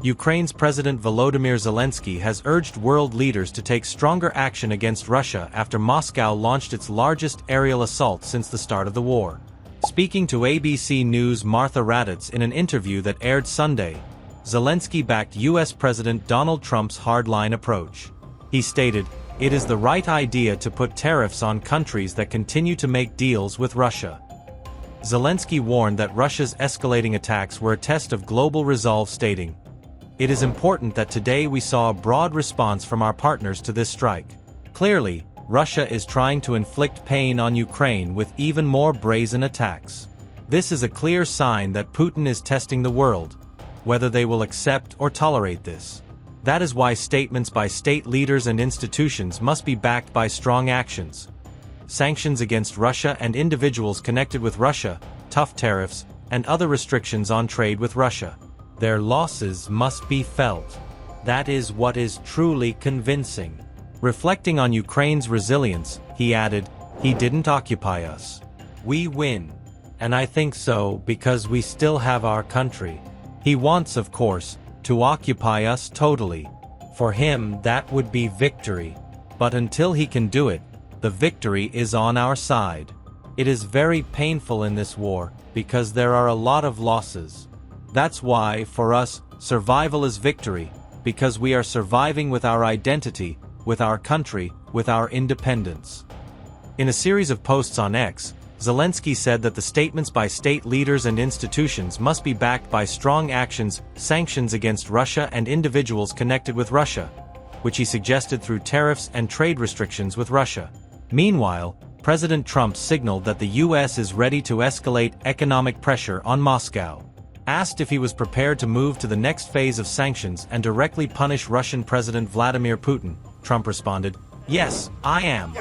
Ukraine's President Volodymyr Zelenskyy has urged world leaders to take stronger action against Russia after Moscow launched its largest aerial assault since the start of the war. Speaking to ABC News' Martha Raddatz in an interview that aired Sunday, Zelenskyy backed U.S. President Donald Trump's hardline approach. He stated, "It is the right idea to put tariffs on countries that continue to make deals with Russia." Zelenskyy warned that Russia's escalating attacks were a test of global resolve, stating, "It is important that today we saw a broad response from our partners to this strike. Clearly, Russia is trying to inflict pain on Ukraine with even more brazen attacks. This is a clear sign that Putin is testing the world, whether they will accept or tolerate this. That is why statements by state leaders and institutions must be backed by strong actions. Sanctions against Russia and individuals connected with Russia, tough tariffs, and other restrictions on trade with Russia. Their losses must be felt. That is what is truly convincing." Reflecting on Ukraine's resilience, he added, "He didn't occupy us. We win. And I think so because we still have our country. He wants, of course, to occupy us totally. For him, that would be victory. But until he can do it, the victory is on our side. It is very painful in this war, because there are a lot of losses. That's why, for us, survival is victory, because we are surviving with our identity, with our country, with our independence." In a series of posts on X, Zelenskyy said that the statements by state leaders and institutions must be backed by strong actions, sanctions against Russia and individuals connected with Russia, which he suggested through tariffs and trade restrictions with Russia. Meanwhile, President Trump signaled that the U.S. is ready to escalate economic pressure on Moscow. Asked if he was prepared to move to the next phase of sanctions and directly punish Russian President Vladimir Putin, Trump responded, "Yes, I am."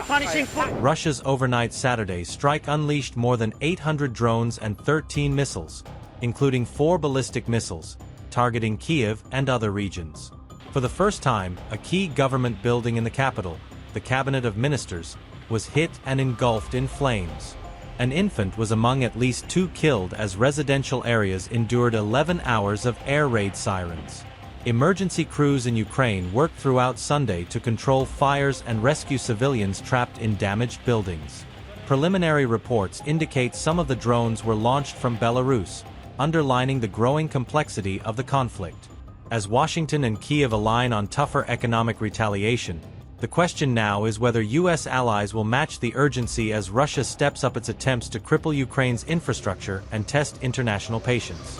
Russia's overnight Saturday strike unleashed more than 800 drones and 13 missiles, including 4 ballistic missiles, targeting Kyiv and other regions. For the first time, a key government building in the capital, the Cabinet of Ministers, was hit and engulfed in flames. An infant was among at least 2 killed as residential areas endured 11 hours of air raid sirens. Emergency crews in Ukraine worked throughout Sunday to control fires and rescue civilians trapped in damaged buildings. Preliminary reports indicate some of the drones were launched from Belarus, underlining the growing complexity of the conflict. As Washington and Kyiv align on tougher economic retaliation, the question now is whether U.S. allies will match the urgency as Russia steps up its attempts to cripple Ukraine's infrastructure and test international patience.